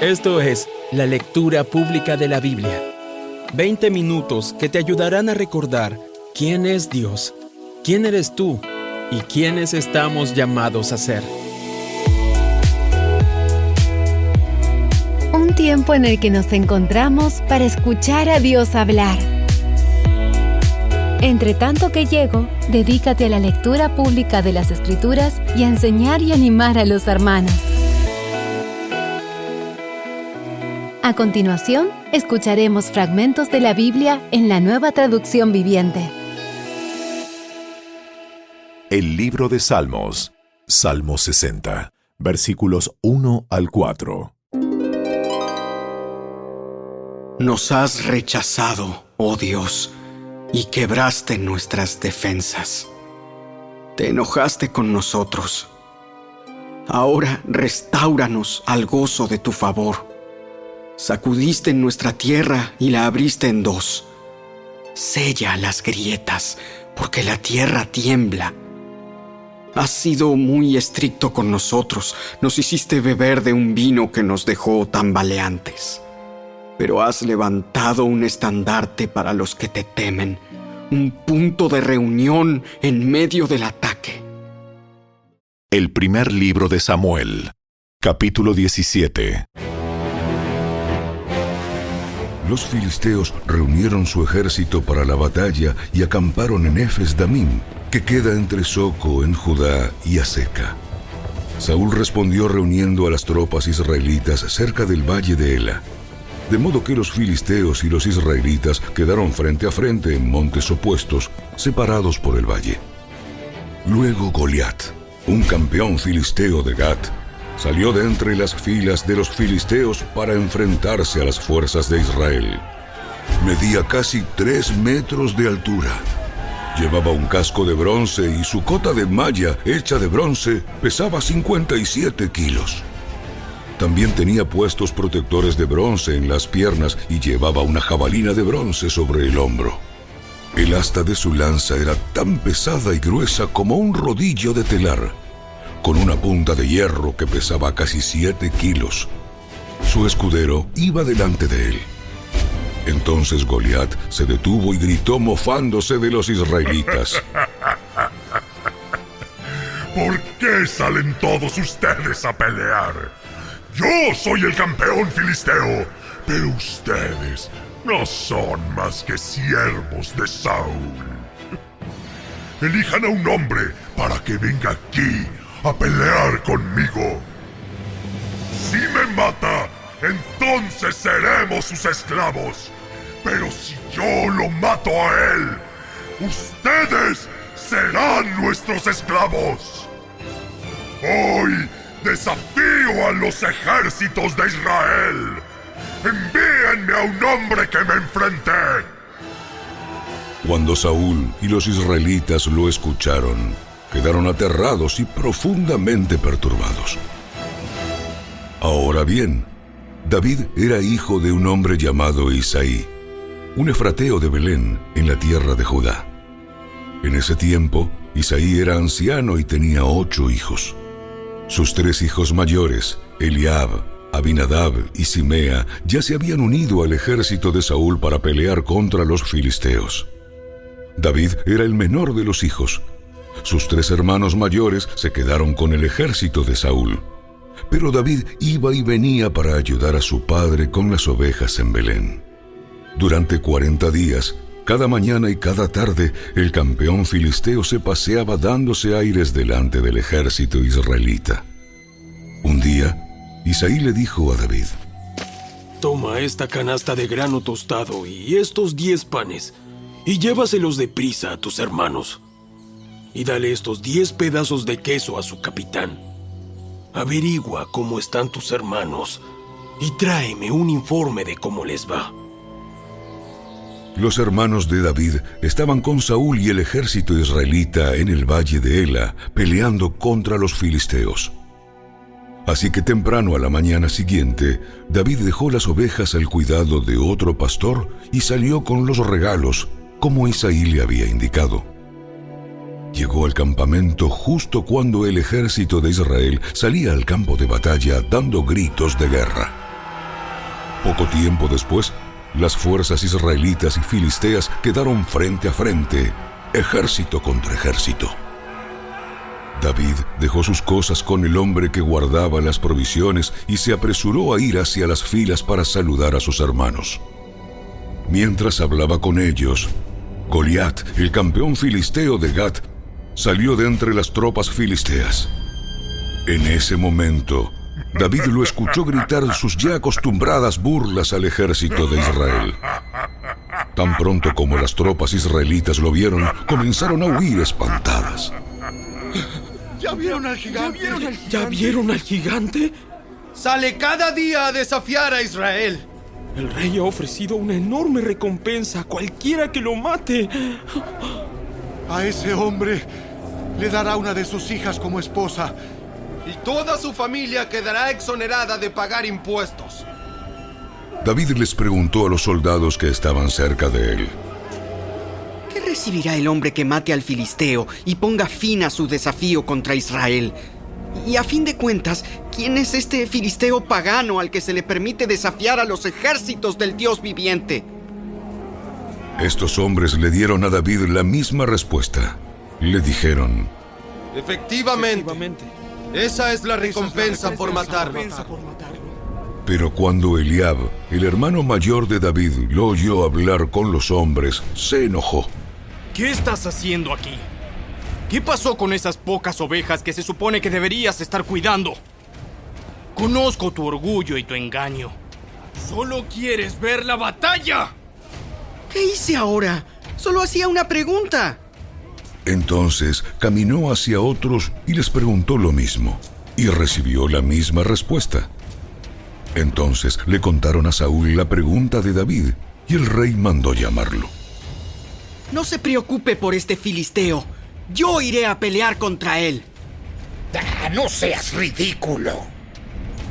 Esto es la lectura pública de la Biblia. 20 minutos que te ayudarán a recordar quién es Dios, quién eres tú y quiénes estamos llamados a ser. Un tiempo en el que nos encontramos para escuchar a Dios hablar. Entre tanto que llego, dedícate a la lectura pública de las Escrituras y a enseñar y animar a los hermanos. A continuación, escucharemos fragmentos de la Biblia en la Nueva Traducción Viviente. El libro de Salmos, Salmo 60, versículos 1 al 4. Nos has rechazado, oh Dios, y quebraste nuestras defensas. Te enojaste con nosotros. Ahora restáuranos al gozo de tu favor. Sacudiste nuestra tierra y la abriste en dos. Sella las grietas, porque la tierra tiembla. Has sido muy estricto con nosotros. Nos hiciste beber de un vino que nos dejó tambaleantes. Pero has levantado un estandarte para los que te temen, un punto de reunión en medio del ataque. El primer libro de Samuel, capítulo 17. Los filisteos reunieron su ejército para la batalla y acamparon en Efes-Damim, que queda entre Soco en Judá y Aseca. Saúl respondió reuniendo a las tropas israelitas cerca del valle de Ela. De modo que los filisteos y los israelitas quedaron frente a frente en montes opuestos, separados por el valle. Luego Goliat, un campeón filisteo de Gat, salió de entre las filas de los filisteos para enfrentarse a las fuerzas de Israel. Medía casi 3 metros de altura. Llevaba un casco de bronce y su cota de malla hecha de bronce pesaba 57 kilos. También tenía puestos protectores de bronce en las piernas y llevaba una jabalina de bronce sobre el hombro. El asta de su lanza era tan pesada y gruesa como un rodillo de telar, con una punta de hierro que pesaba casi 7 kilos. Su escudero iba delante de él. Entonces Goliat se detuvo y gritó mofándose de los israelitas. ¿Por qué salen todos ustedes a pelear? Yo soy el campeón filisteo, pero ustedes no son más que siervos de Saúl. Elijan a un hombre para que venga aquí a pelear conmigo. Si me mata, entonces seremos sus esclavos. Pero si yo lo mato a él, ustedes serán nuestros esclavos. Hoy desafío a los ejércitos de Israel. Envíenme a un hombre que me enfrente. Cuando Saúl y los israelitas lo escucharon, quedaron aterrados y profundamente perturbados. Ahora bien, David era hijo de un hombre llamado Isaí, un efrateo de Belén en la tierra de Judá. En ese tiempo, Isaí era anciano y tenía 8 hijos. Sus 3 hijos mayores, Eliab, Abinadab y Simea, ya se habían unido al ejército de Saúl para pelear contra los filisteos. David era el menor de los hijos. Sus 3 hermanos mayores se quedaron con el ejército de Saúl. Pero David iba y venía para ayudar a su padre con las ovejas en Belén. Durante 40 días, cada mañana y cada tarde, el campeón filisteo se paseaba dándose aires delante del ejército israelita. Un día, Isaí le dijo a David: Toma esta canasta de grano tostado y estos 10 panes, y llévaselos deprisa a tus hermanos. Y dale estos 10 pedazos de queso a su capitán. Averigua cómo están tus hermanos y tráeme un informe de cómo les va. Los hermanos de David estaban con Saúl y el ejército israelita en el valle de Ela, peleando contra los filisteos. Así que temprano a la mañana siguiente, David dejó las ovejas al cuidado de otro pastor y salió con los regalos, como Isaí le había indicado. Llegó al campamento justo cuando el ejército de Israel salía al campo de batalla dando gritos de guerra. Poco tiempo después, las fuerzas israelitas y filisteas quedaron frente a frente, ejército contra ejército. David dejó sus cosas con el hombre que guardaba las provisiones y se apresuró a ir hacia las filas para saludar a sus hermanos. Mientras hablaba con ellos, Goliat, el campeón filisteo de Gat, salió de entre las tropas filisteas. En ese momento, David lo escuchó gritar sus ya acostumbradas burlas al ejército de Israel. Tan pronto como las tropas israelitas lo vieron, comenzaron a huir espantadas. ¿Ya vieron al gigante? ¿Ya vieron al gigante? Sale cada día a desafiar a Israel. El rey ha ofrecido una enorme recompensa a cualquiera que lo mate. A ese hombre le dará una de sus hijas como esposa. Y toda su familia quedará exonerada de pagar impuestos. David les preguntó a los soldados que estaban cerca de él: ¿qué recibirá el hombre que mate al filisteo y ponga fin a su desafío contra Israel? Y a fin de cuentas, ¿quién es este filisteo pagano al que se le permite desafiar a los ejércitos del Dios viviente? Estos hombres le dieron a David la misma respuesta. Le dijeron: Efectivamente. Esa es la recompensa por matarlo. Pero cuando Eliab, el hermano mayor de David, lo oyó hablar con los hombres, se enojó. ¿Qué estás haciendo aquí? ¿Qué pasó con esas pocas ovejas que se supone que deberías estar cuidando? Conozco tu orgullo y tu engaño. ¡Solo quieres ver la batalla! ¿Qué hice ahora? Solo hacía una pregunta. Entonces caminó hacia otros y les preguntó lo mismo, y recibió la misma respuesta. Entonces le contaron a Saúl la pregunta de David, y el rey mandó llamarlo. No se preocupe por este filisteo. Yo iré a pelear contra él. No seas ridículo.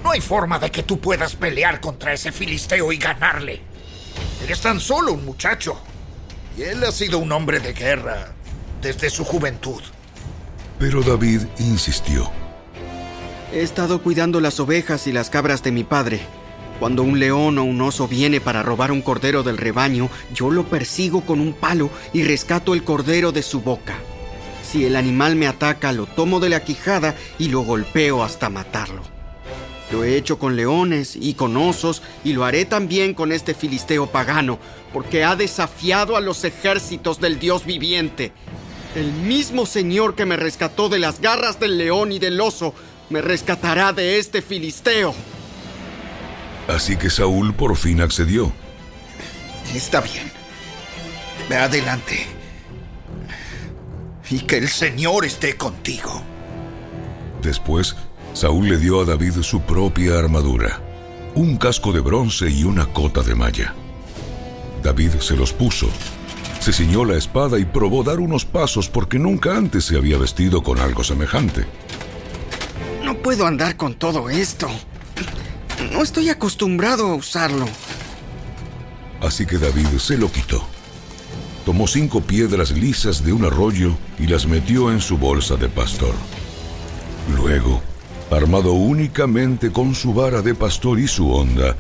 No hay forma de que tú puedas pelear contra ese filisteo y ganarle. Eres tan solo un muchacho. Y él ha sido un hombre de guerra desde su juventud. Pero David insistió. He estado cuidando las ovejas y las cabras de mi padre. Cuando un león o un oso viene para robar un cordero del rebaño, yo lo persigo con un palo y rescato el cordero de su boca. Si el animal me ataca, lo tomo de la quijada y lo golpeo hasta matarlo. Lo he hecho con leones y con osos, y lo haré también con este filisteo pagano, porque ha desafiado a los ejércitos del Dios viviente. El mismo Señor que me rescató de las garras del león y del oso, me rescatará de este filisteo. Así que Saúl por fin accedió. Está bien. Ve adelante. Y que el Señor esté contigo. Después, Saúl le dio a David su propia armadura, un casco de bronce y una cota de malla. David se los puso, se ciñó la espada y probó dar unos pasos porque nunca antes se había vestido con algo semejante. No puedo andar con todo esto. No estoy acostumbrado a usarlo. Así que David se lo quitó. Tomó 5 piedras lisas de un arroyo y las metió en su bolsa de pastor. Luego, armado únicamente con su vara de pastor y su honda,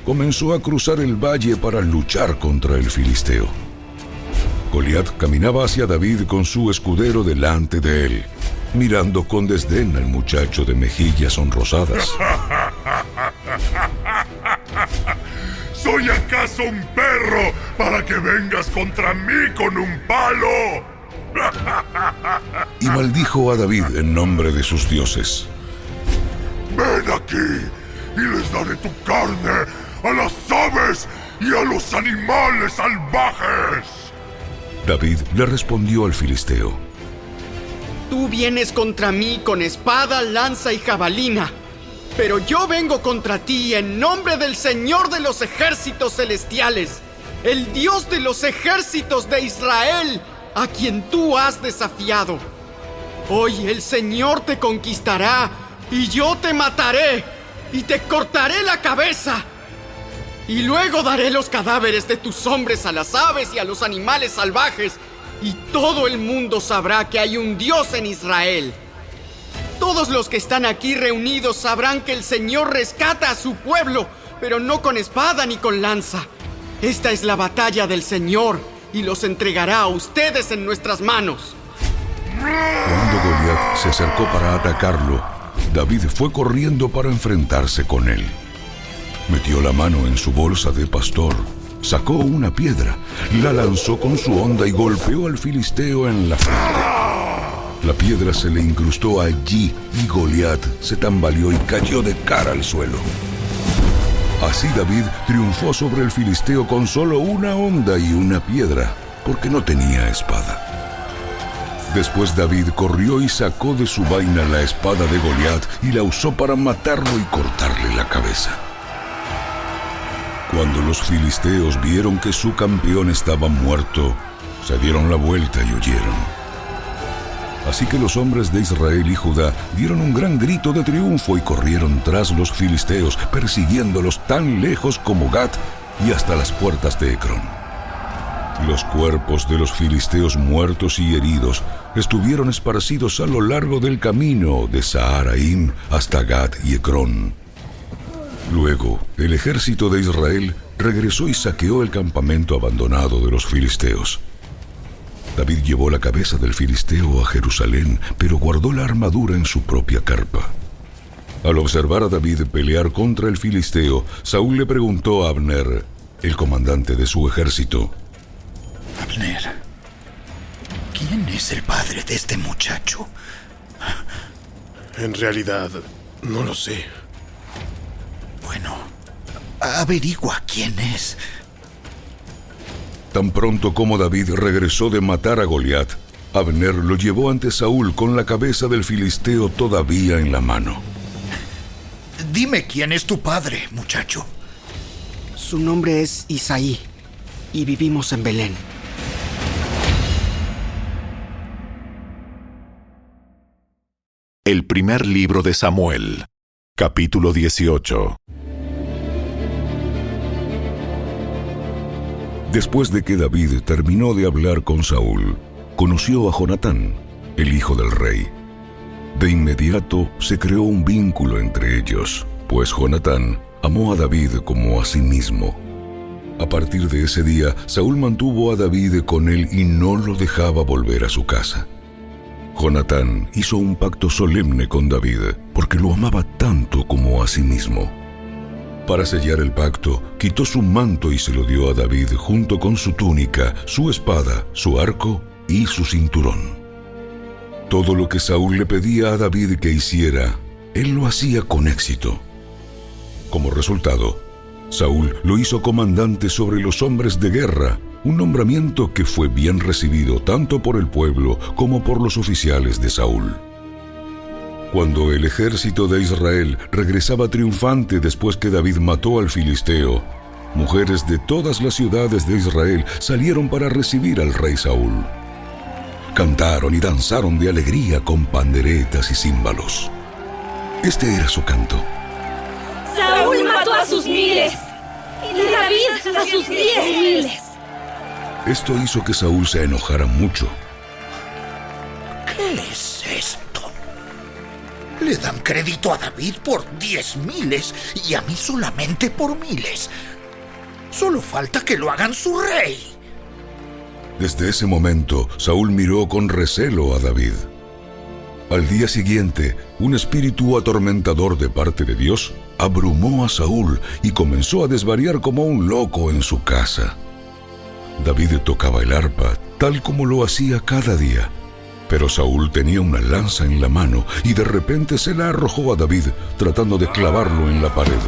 comenzó a cruzar el valle para luchar contra el filisteo. Goliat caminaba hacia David con su escudero delante de él, mirando con desdén al muchacho de mejillas sonrosadas. ¿Soy acaso un perro para que vengas contra mí con un palo? Y maldijo a David en nombre de sus dioses. Ven aquí y les daré tu carne a las aves y a los animales salvajes. David le respondió al filisteo: Tú vienes contra mí con espada, lanza y jabalina, pero yo vengo contra ti en nombre del Señor de los ejércitos celestiales, el Dios de los ejércitos de Israel, a quien tú has desafiado. Hoy el Señor te conquistará y yo te mataré y te cortaré la cabeza. Y luego daré los cadáveres de tus hombres a las aves y a los animales salvajes, y todo el mundo sabrá que hay un Dios en Israel. Todos los que están aquí reunidos sabrán que el Señor rescata a su pueblo, pero no con espada ni con lanza. Esta es la batalla del Señor, y los entregará a ustedes en nuestras manos. Cuando Goliat se acercó para atacarlo, David fue corriendo para enfrentarse con él. Metió la mano en su bolsa de pastor, sacó una piedra, la lanzó con su honda y golpeó al filisteo en la frente. La piedra se le incrustó allí y Goliat se tambaleó y cayó de cara al suelo. Así David triunfó sobre el filisteo con solo una honda y una piedra, porque no tenía espada. Después David corrió y sacó de su vaina la espada de Goliat y la usó para matarlo y cortarle la cabeza. Cuando los filisteos vieron que su campeón estaba muerto, se dieron la vuelta y huyeron. Así que los hombres de Israel y Judá dieron un gran grito de triunfo y corrieron tras los filisteos, persiguiéndolos tan lejos como Gat y hasta las puertas de Ecrón. Los cuerpos de los filisteos muertos y heridos estuvieron esparcidos a lo largo del camino de Saharaim hasta Gat y Ecrón. Luego, el ejército de Israel regresó y saqueó el campamento abandonado de los filisteos. David llevó la cabeza del filisteo a Jerusalén, pero guardó la armadura en su propia carpa. Al observar a David pelear contra el filisteo, Saúl le preguntó a Abner, el comandante de su ejército: Abner, ¿quién es el padre de este muchacho? En realidad, no lo sé. Bueno, averigua quién es. Tan pronto como David regresó de matar a Goliat, Abner lo llevó ante Saúl con la cabeza del filisteo todavía en la mano. Dime quién es tu padre, muchacho. Su nombre es Isaí, y vivimos en Belén. El primer libro de Samuel, capítulo 18. Después de que David terminó de hablar con Saúl, conoció a Jonatán, el hijo del rey. De inmediato se creó un vínculo entre ellos, pues Jonatán amó a David como a sí mismo. A partir de ese día, Saúl mantuvo a David con él y no lo dejaba volver a su casa. Jonatán hizo un pacto solemne con David, porque lo amaba tanto como a sí mismo. Para sellar el pacto, quitó su manto y se lo dio a David junto con su túnica, su espada, su arco y su cinturón. Todo lo que Saúl le pedía a David que hiciera, él lo hacía con éxito. Como resultado, Saúl lo hizo comandante sobre los hombres de guerra, un nombramiento que fue bien recibido tanto por el pueblo como por los oficiales de Saúl. Cuando el ejército de Israel regresaba triunfante después que David mató al filisteo, mujeres de todas las ciudades de Israel salieron para recibir al rey Saúl. Cantaron y danzaron de alegría con panderetas y címbalos. Este era su canto. Saúl mató a sus miles y David a sus 10,000. Esto hizo que Saúl se enojara mucho. ¿Qué es esto? Le dan crédito a David por 10,000 y a mí solamente por 1,000. Solo falta que lo hagan su rey. Desde ese momento, Saúl miró con recelo a David. Al día siguiente, un espíritu atormentador de parte de Dios abrumó a Saúl y comenzó a desvariar como un loco en su casa. David tocaba el arpa, tal como lo hacía cada día. Pero Saúl tenía una lanza en la mano y de repente se la arrojó a David, tratando de clavarlo en la pared.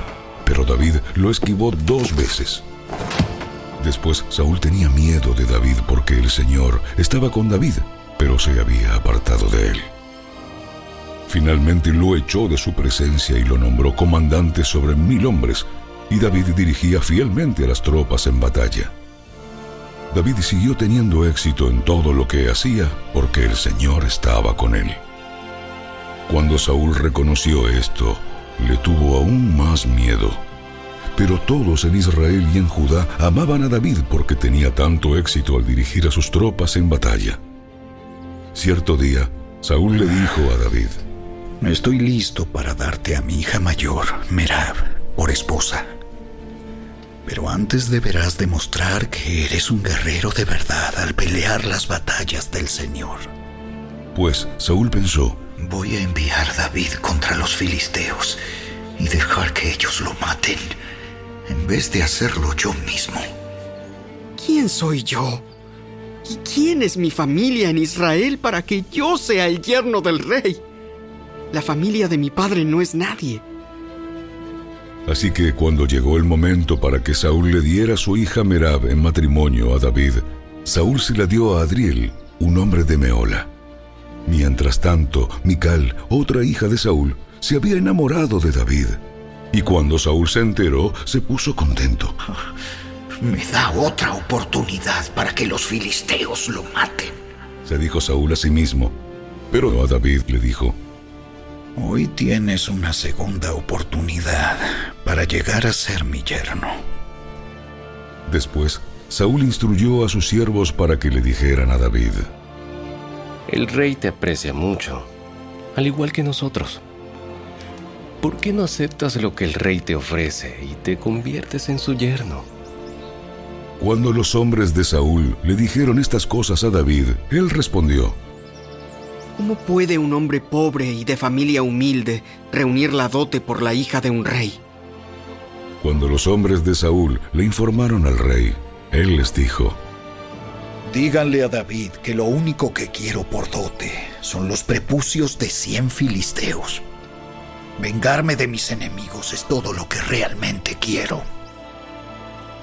Pero David lo esquivó 2 veces. Después Saúl tenía miedo de David porque el Señor estaba con David, pero se había apartado de él. Finalmente lo echó de su presencia y lo nombró comandante sobre 1,000 hombres, y David dirigía fielmente a las tropas en batalla. David siguió teniendo éxito en todo lo que hacía porque el Señor estaba con él. Cuando Saúl reconoció esto, le tuvo aún más miedo. Pero todos en Israel y en Judá amaban a David porque tenía tanto éxito al dirigir a sus tropas en batalla. Cierto día, Saúl le dijo a David: Estoy listo para darte a mi hija mayor, Merab, por esposa. Pero antes deberás demostrar que eres un guerrero de verdad al pelear las batallas del Señor. Pues Saúl pensó: voy a enviar a David contra los filisteos y dejar que ellos lo maten, en vez de hacerlo yo mismo. ¿Quién soy yo? ¿Y quién es mi familia en Israel para que yo sea el yerno del rey? La familia de mi padre no es nadie. Así que cuando llegó el momento para que Saúl le diera a su hija Merab en matrimonio a David, Saúl se la dio a Adriel, un hombre de Mehola. Mientras tanto, Mical, otra hija de Saúl, se había enamorado de David. Y cuando Saúl se enteró, se puso contento. Me da otra oportunidad para que los filisteos lo maten, se dijo Saúl a sí mismo. Pero a David le dijo: hoy tienes una segunda oportunidad para llegar a ser mi yerno. Después, Saúl instruyó a sus siervos para que le dijeran a David: el rey te aprecia mucho, al igual que nosotros. ¿Por qué no aceptas lo que el rey te ofrece y te conviertes en su yerno? Cuando los hombres de Saúl le dijeron estas cosas a David, él respondió: ¿cómo puede un hombre pobre y de familia humilde reunir la dote por la hija de un rey? Cuando los hombres de Saúl le informaron al rey, él les dijo: díganle a David que lo único que quiero por dote son los prepucios de 100 filisteos. Vengarme de mis enemigos es todo lo que realmente quiero.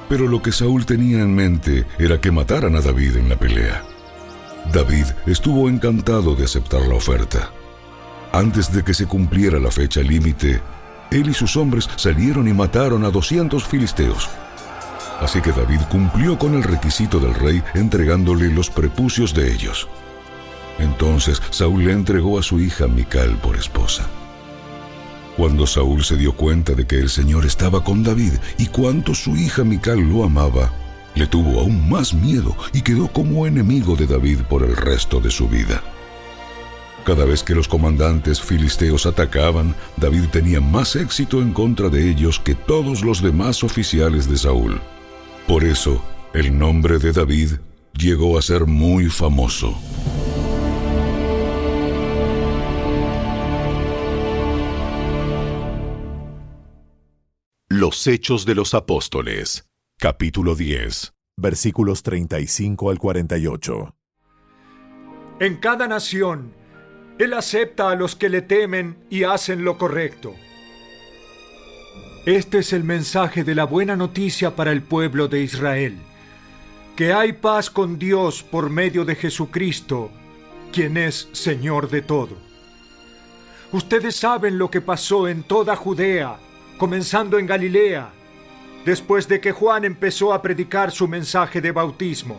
Pero lo que Saúl tenía en mente era que mataran a David en la pelea. David estuvo encantado de aceptar la oferta. Antes de que se cumpliera la fecha límite, él y sus hombres salieron y mataron a 200 filisteos. Así que David cumplió con el requisito del rey entregándole los prepucios de ellos. Entonces Saúl le entregó a su hija Mical por esposa. Cuando Saúl se dio cuenta de que el Señor estaba con David y cuánto su hija Mical lo amaba, le tuvo aún más miedo y quedó como enemigo de David por el resto de su vida. Cada vez que los comandantes filisteos atacaban, David tenía más éxito en contra de ellos que todos los demás oficiales de Saúl. Por eso, el nombre de David llegó a ser muy famoso. Los Hechos de los Apóstoles, capítulo 10, versículos 35 al 48. En cada nación, Él acepta a los que le temen y hacen lo correcto. Este es el mensaje de la buena noticia para el pueblo de Israel, que hay paz con Dios por medio de Jesucristo, quien es Señor de todo. Ustedes saben lo que pasó en toda Judea, comenzando en Galilea, después de que Juan empezó a predicar su mensaje de bautismo.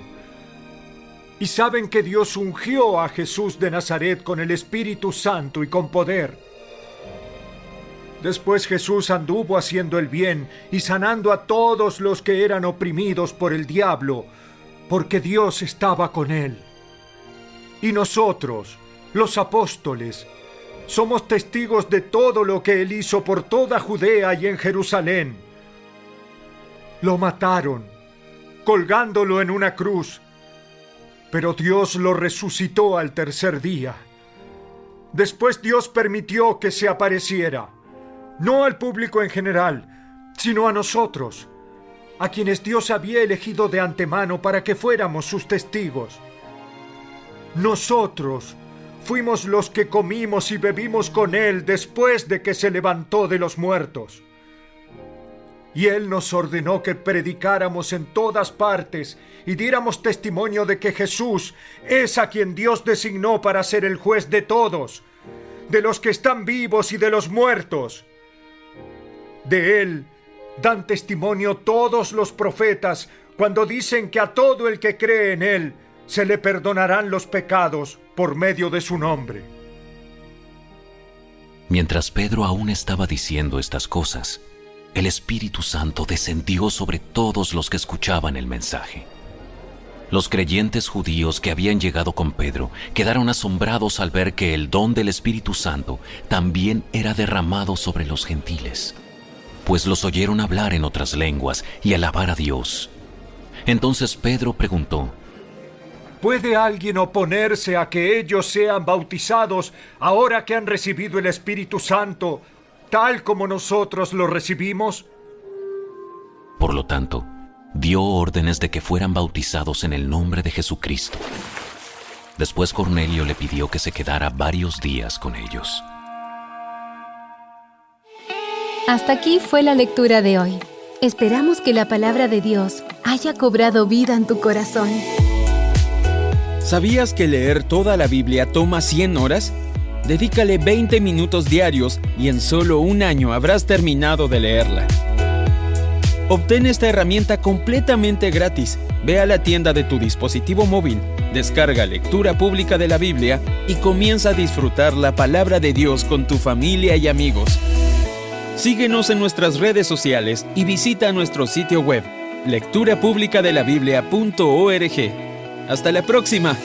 Y saben que Dios ungió a Jesús de Nazaret con el Espíritu Santo y con poder. Después Jesús anduvo haciendo el bien y sanando a todos los que eran oprimidos por el diablo, porque Dios estaba con él. Y nosotros, los apóstoles, somos testigos de todo lo que Él hizo por toda Judea y en Jerusalén. Lo mataron, colgándolo en una cruz, pero Dios lo resucitó al tercer día. Después Dios permitió que se apareciera, no al público en general, sino a nosotros, a quienes Dios había elegido de antemano para que fuéramos sus testigos. Nosotros fuimos los que comimos y bebimos con Él después de que se levantó de los muertos. Y Él nos ordenó que predicáramos en todas partes y diéramos testimonio de que Jesús es a quien Dios designó para ser el juez de todos, de los que están vivos y de los muertos. De Él dan testimonio todos los profetas cuando dicen que a todo el que cree en Él se le perdonarán los pecados por medio de su nombre. Mientras Pedro aún estaba diciendo estas cosas, el Espíritu Santo descendió sobre todos los que escuchaban el mensaje. Los creyentes judíos que habían llegado con Pedro quedaron asombrados al ver que el don del Espíritu Santo también era derramado sobre los gentiles. pues los oyeron hablar en otras lenguas y alabar a Dios. Entonces Pedro preguntó: ¿Puede alguien oponerse a que ellos sean bautizados ahora que han recibido el Espíritu Santo, tal como nosotros lo recibimos? Por lo tanto, dio órdenes de que fueran bautizados en el nombre de Jesucristo. Después Cornelio le pidió que se quedara varios días con ellos. Hasta aquí fue la lectura de hoy. Esperamos que la palabra de Dios haya cobrado vida en tu corazón. ¿Sabías que leer toda la Biblia toma 100 horas? Dedícale 20 minutos diarios y en solo un año habrás terminado de leerla. Obtén esta herramienta completamente gratis. Ve a la tienda de tu dispositivo móvil, descarga Lectura Pública de la Biblia y comienza a disfrutar la palabra de Dios con tu familia y amigos. Síguenos en nuestras redes sociales y visita nuestro sitio web, lecturapublicadelabiblia.org. ¡Hasta la próxima!